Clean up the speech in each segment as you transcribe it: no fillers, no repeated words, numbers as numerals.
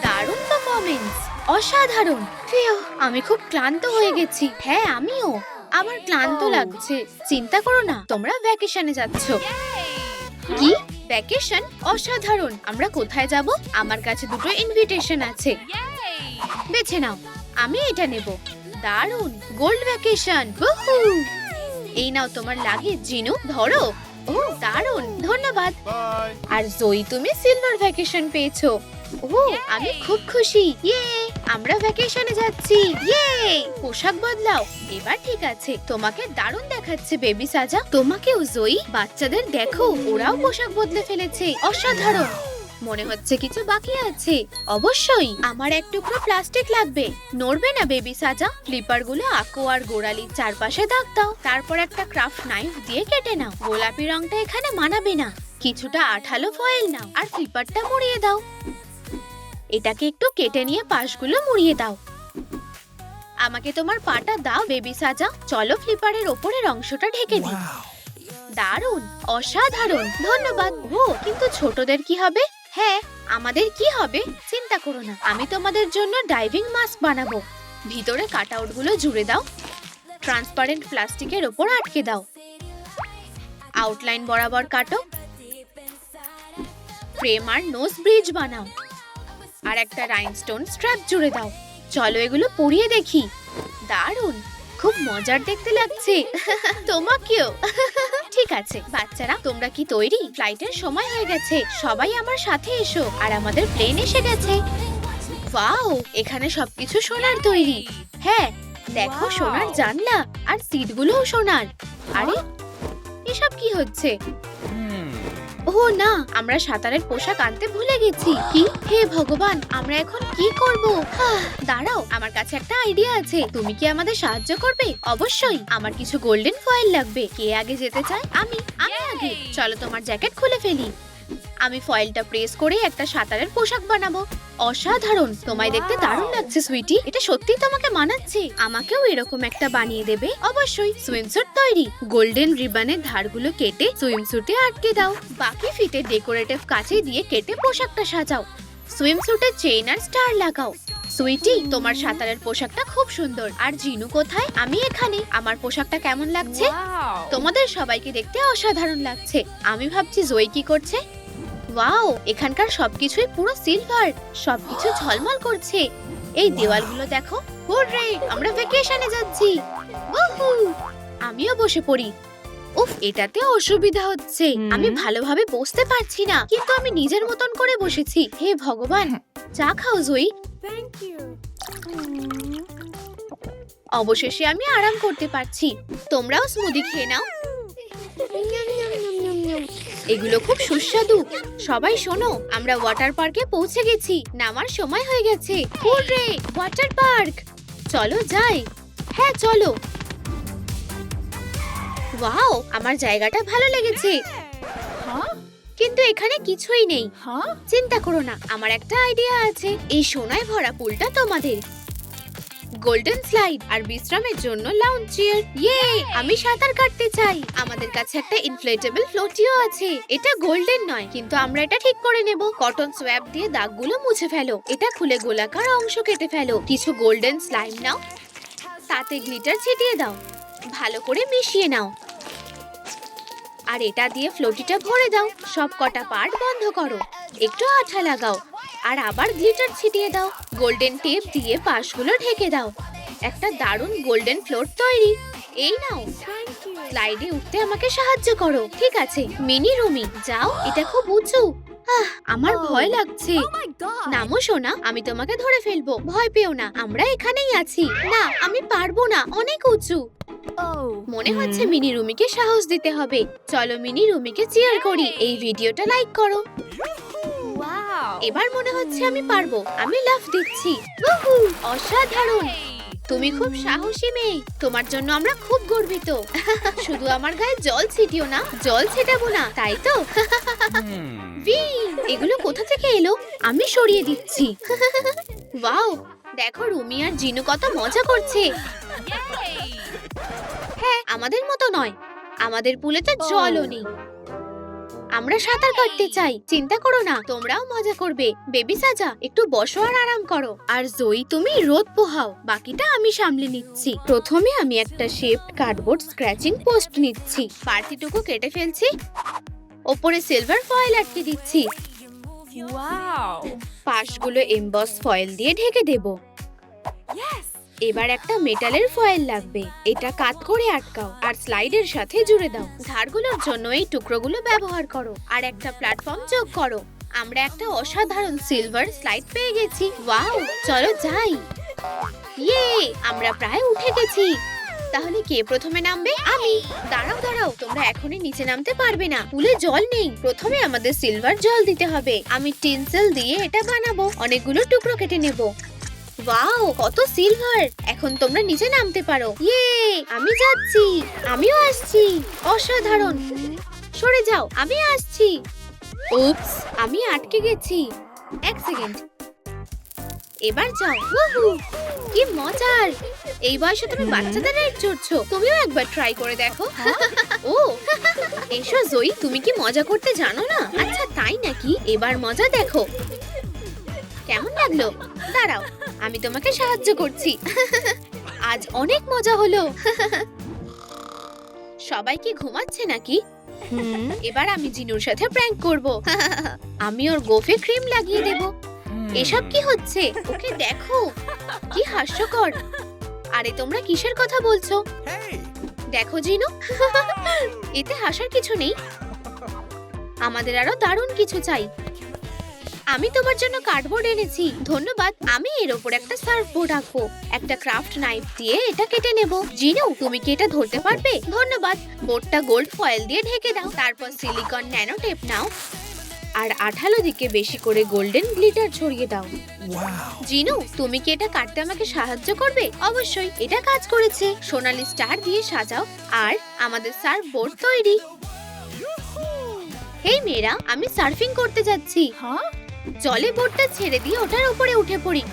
দারুণ পারফরমেন্স, অসাধারণ। ফিউ, আমি খুব ক্লান্ত হয়ে গেছি। হ্যাঁ, আমিও। আমার ক্লান্ত লাগছে। চিন্তা করো না, তোমরা ভ্যাকেশনে যাচ্ছ। কি ভ্যাকেশন? অসাধারণ। আমরা কোথায় যাব? আমার কাছে দুটো ইনভিটেশন আছে, বেছে নাও। আমি এটা নেব। দারুণ, গোল্ড ভ্যাকেশন। এই নাও তোমার লাগেজ জিনু, ধরো। ও দারুণ, ধন্যবাদ। আর জয়ী, তুমি সিলভার ভ্যাকেশন পেয়েছো। ও, আমি খুব খুশি। ইয়ে, আমরা ভ্যাকেশনে যাচ্ছি। ইয়ে, পোশাক বদলাও। এবার ঠিক আছে, তোমাকে দারুণ দেখাচ্ছে বেবি সাজা। তোমাকেও জয়ী। বাচ্চাদের দেখো, ওরাও পোশাক বদলে ফেলেছে। অসাধারণ। মনে হচ্ছে কিছু বাকি আছে। অবশ্যই আমার এক টুকরো প্লাস্টিক লাগবে। নড়বে না বেবি সাজা। ফ্লিপার গুলো আঁকো আর গোড়ালির চারপাশে দাগ দাও। তারপর একটা ক্রাফট নাইফ দিয়ে কেটে নাও। গোলাপি রংটা এখানে মানাবে না। কিছুটা আঠালো ফয়েল নাও আর ফ্লিপারটা মুড়িয়ে দাও। এটাকে একটু কেটে নিয়ে পাশগুলো মুড়িয়ে দাও। আমাকে তোমার পাটা দাও বেবি সাজা। চলো ফ্লিপারের ওপরের অংশটা ঢেকে দিই। দারুণ, অসাধারণ, ধন্যবাদ। ও, কিন্তু ছোটদের কি হবে? হ্যাঁ, আমাদের কি হবে? চিন্তা করো না, আমি তোমাদের জন্য ডাইভিং মাস্ক বানাবো। ভিতরে কাটআউট গুলো জুড়ে দাও। ট্রান্সপারেন্ট প্লাস্টিকের ওপর আটকে দাও। আউটলাইন বরাবর কাটো। ফ্রেম আর নোজ ব্রিজ বানাও। আর একটা রাইনস্টোন স্ট্র্যাপ জুড়ে দাও। চলো এগুলো পরিয়ে দেখি। দারুণ, খুব মজার দেখতে লাগছে। তোমাকেও। ঠিক আছে বাচ্চারা, তোমরা কি তৈরি? ফ্লাইটের সময় হয়ে গেছে। সবাই আমার সাথে এসো। আর আমাদের প্লেন এসে গেছে। ওয়াও, এখানে সবকিছু সোনার তৈরি। হ্যাঁ, দেখো, সোনার জানলা আর সিটগুলোও সোনার। আরে, এসব কি হচ্ছে? ও না, আমরা সাঁতারের পোশাক আনতে ভুলে গেছি। কি? হে ভগবান, আমরা এখন কি করব? দাঁড়াও, আমার কাছে একটা আইডিয়া আছে। তুমি কি আমাদের সাহায্য করবে? অবশ্যই। আমার কিছু গোল্ডেন ফয়েল লাগবে। কে আগে যেতে চায়? আমি আগে। চলো তোমার জ্যাকেট খুলে ফেলি। আমি ফয়েলটা প্রেস করে একটা সাঁতারের পোশাক বানাবো। অসাধারণ, তোমায় দেখতে দারুণ লাগছে সুইটি। এটা সত্যি তোমাকে মানাচ্ছে। আমাকেও এরকম একটা বানিয়ে দেবে? অবশ্যই। সুইমস্যুট তৈরি। গোল্ডেন রিবনের ধারগুলো কেটে সুইমস্যুটে আটকে দাও। বাকি ফিতে ডেকোরেটিভ কাঁচি দিয়ে কেটে পোশাকটা সাজাও। সুইমস্যুটে চেইন আর স্টার লাগাও। সুইটি, তোমার সাঁতারের পোশাকটা খুব সুন্দর। আর জিনু কোথায়? আমি এখানে। আমার পোশাকটা কেমন লাগছে? তোমাদের সবাইকে দেখতে অসাধারণ লাগছে। আমি ভাবছি জয়ী কি করছে। ওয়াও, এখানকার সবকিছুই পুরো সিলভার। সবকিছু ঝলমল করছে। এই দেওয়ালগুলো দেখো। হুররে, আমরা ভ্যাকেশনে যাচ্ছি। উহু, আমিও বসে পড়ি। উফ, এটাতে অসুবিধা হচ্ছে। আমি ভালোভাবে বসতে পারছি না, কিন্তু আমি নিজের মতন করে বসেছি। হে ভগবান। চা খাও জয়ী। অবশেষে আমি আরাম করতে পারছি। তোমরাও স্মুদি খেয়ে নাও। এগুলো খুব সুস্বাদু। সবাই শোনো, আমরা ওয়াটার পার্কে পৌঁছে গেছি। নামার সময় হয়ে গেছে। Hurray, water park. চলো যাই। হ্যাঁ চলো। ওয়াও, আমার জায়গাটা ভালো লেগেছে। কিন্তু এখানে কিছুই নেই। চিন্তা করো না, আমার একটা আইডিয়া আছে। এই সোনায় ভরা পুলটা তোমাদের। গোল্ডেন স্লাইড আর বিশ্রামের জন্য লাউঞ্জ চেয়ার। ইয়ে, আমি সাঁতার কাটতে চাই। আমাদের কাছে একটা ইনফ্লেটেবল ফ্লোটিও আছে। এটা গোল্ডেন নয়, কিন্তু আমরা এটা ঠিক করে নেব। কটন সোয়াব দিয়ে দাগগুলো মুছে ফেলো। এটা খুলে গোলাকার অংশ কেটে ফেলো। কিছু গোল্ডেন স্লাইম নাও, তাতে গ্লিটার ছিটিয়ে দাও। ভালো করে মিশিয়ে নাও। আর এটা দিয়ে ফ্লোটিটা ভরে দাও। সব কটা পার্ট বন্ধ করো। একটু আঠা লাগাও আর আবার গ্লিটার ছিটিয়ে দাও। গোল্ডেন টেপ দিয়ে পাশগুলো ঢেকে দাও। একটা দারুণ গোল্ডেন ফ্লোর তৈরি। এই নাও, স্লাইডে উঠতে আমাকে সাহায্য করো। ঠিক আছে মিনি রুমি, যাও। এটা খুব উঁচু। আমার ভয় লাগছে। নামো সোনা, আমি তোমাকে ধরে ফেলবো। ভয় পেও না, আমরা এখানেই আছি। না, আমি পারবো না, অনেক উঁচু। মনে হচ্ছে মিনি রুমিকে সাহস দিতে হবে। চলো মিনি রুমিকে চিয়ার করি। এই ভিডিওটা লাইক করো। এবার মনে হচ্ছে আমি পারবো। আমি লাফ দিচ্ছি। অসাধারণ, তুমি খুব সাহসী মেয়ে। তোমার জন্য আমরা খুব গর্বিত। শুধু আমার গায়ে জল ছিটিও না। জল ছেটাবো না, তাই তো? এগুলো কোথা থেকে এলো? আমি সরিয়ে দিচ্ছি। ওয়াও, দেখো রুমি আর জিনু কত মজা করছে। হ্যাঁ, আমাদের মতো নয়। আমাদের পুলে তো জলও নেই। আমরা সাঁতার কাটতে চাই। চিন্তা করো না, তোমরাও মজা করবে। বেবি সাজা, একটু বসো আর আরাম করো। আর জয়ী, তুমি রোদ পোহাও, বাকিটা আমি সামলে নিচ্ছি। প্রথমে আমি একটা শেপড কার্ডবোর্ড স্ক্র্যাচিং পোস্ট নিচ্ছি, পার্টিটুকু কেটে ফেলছি, ওপরে সিলভার ফয়েল আটকে দিচ্ছি। ওয়াও! পাশগুলো এমবস ফয়েল দিয়ে ঢেকে দেব। এবার একটা মেটালের ফয়েল লাগবে, এটা কাট করে আটকাও আর স্লাইডের সাথে জুড়ে দাও। ধারগুলোর জন্য এই টুকরোগুলো ব্যবহার করো আর একটা প্ল্যাটফর্ম যোগ করো। আমরা একটা অসাধারণ সিলভার স্লাইড পেয়ে গেছি। ওয়াও, চলো যাই। ইয়ে, আমরা প্রায় উঠে গেছি। তাহলে কে প্রথমে নামবে? আমি। দাঁড়াও দাঁড়াও, তোমরা এখনই নিচে নামতে পারবে না, পুলে জল নেই। প্রথমে আমাদের সিলভার জল দিতে হবে। আমি টিনসেল দিয়ে এটা বানাবো, অনেকগুলো টুকরো কেটে নেব। ওয়াও, কত সিলভার! এখন তোমরা নিচে নামতে পারো। ইয়ে, আমি যাচ্ছি। আমিও আসছি। অসাধারণ। সরে যাও, আমি আসছি। উপস, আমি আটকে গেছি। এক সেকেন্ড। এবার যাও। উহু, কি মজার! এই বয়সে তুমি বাচ্চাদের রাইড চড়ছো। তুমিও একবার ট্রাই করে দেখো। ও, এসো জয়ী, তুমি কি মজা করতে জানো না? আচ্ছা তাই নাকি? এবার মজা দেখো। কেমন লাগলো? দাঁড়াও, আমি তোমাকে সাহায্য করছি। আজ অনেক মজা হলো। সবাই কি ঘুমাচ্ছে নাকি? এবার আমি জিনুর সাথে প্র্যাঙ্ক করব। আমি ওর গোফে ক্রিম লাগিয়ে দেব। এসব কি হচ্ছে? ওকে দেখো, কি হাস্যকর। আরে তোমরা কিসের কথা বলছো? দেখো জিনু, এতে হাসার কিছু নেই। আমাদের আরো দারুণ কিছু চাই। আমি তোমার জন্য কার্ডবোর্ড এনেছি। ধন্যবাদ। আমি এর উপর একটা সার্ফবোর্ড আঁকবো। একটা ক্রাফট নাইফ দিয়ে এটা কেটে নেব। জিনু, তুমি কি এটা ধরতে পারবে? ধন্যবাদ। বোর্ডটা গোল্ড ফয়েল দিয়ে ঢেকে দাও। তারপর সিলিকন ন্যানো টেপ নাও আর আঠালো দিকে বেশি করে গোল্ডেন গ্লিটার ছড়িয়ে দাও। জিনু, তুমি কি এটা কাটতে আমাকে সাহায্য করবে? অবশ্যই, এটা কাজ করেছে। সোনালী স্টার দিয়ে সাজাও আর আমাদের সার্ফবোর্ড তৈরি। হেই মেয়েরা, আমি সার্ফিং করতে যাচ্ছি। হ্যাঁ? জলে বোটটা ছেড়ে দিয়ে ওটার উপরে উঠে পড়ি।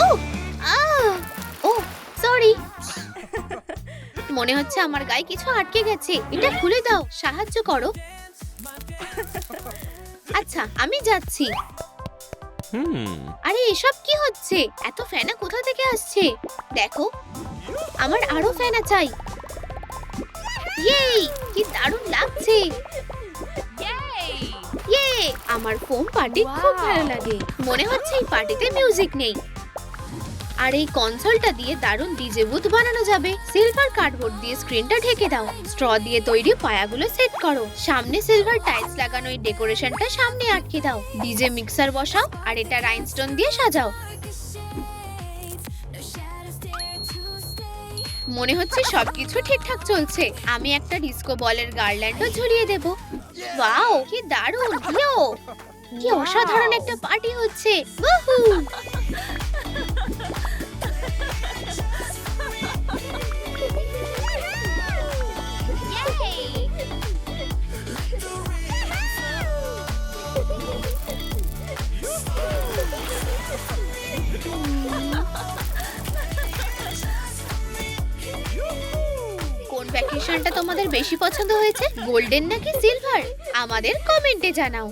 ও, ও সরি। মনে হচ্ছে আমার গায়ে কিছু আটকে গেছে। এটা খুলে দাও, সাহায্য করো। আচ্ছা, আমি যাচ্ছি। আরে এসব কি হচ্ছে? এত ফেনা কোথা থেকে আসছে? দেখো, আমার আরো ফেনা চাই। ইয়ে, কি দারুণ লাগছে। ইয়ে, আমার ফোম পার্টি খুব ভালো লাগে। মনে হচ্ছে এই পার্টিতে মিউজিক নেই। আর এই কনসোলটা দিয়ে দারুণ ডিজে বুথ বানানো যাবে। সিলভার কার্ডবোর্ড দিয়ে স্ক্রিনটা ঢেকে দাও। স্ট্র দিয়ে তৈরি পায়াগুলো সেট করো। সামনে সিলভার টাইলস লাগানো এই ডেকোরেশনটা সামনে আটকে দাও। ডিজে মিক্সার বসাও আর এটা রাইনস্টোন দিয়ে সাজাও। মনে হচ্ছে সবকিছু ঠিকঠাক চলছে। আমি একটা ডিস্কো বলের গার্ল্যান্ডও ঝুলিয়ে দেব। ওয়াও, কি দারুণ! কি অসাধারণ একটা পার্টি হচ্ছে। উহু! কোন ভ্যাকেশনটা তোমাদের বেশি পছন্দ হয়েছে? গোল্ডেন নাকি সিলভার? আমাদের কমেন্টে জানাও।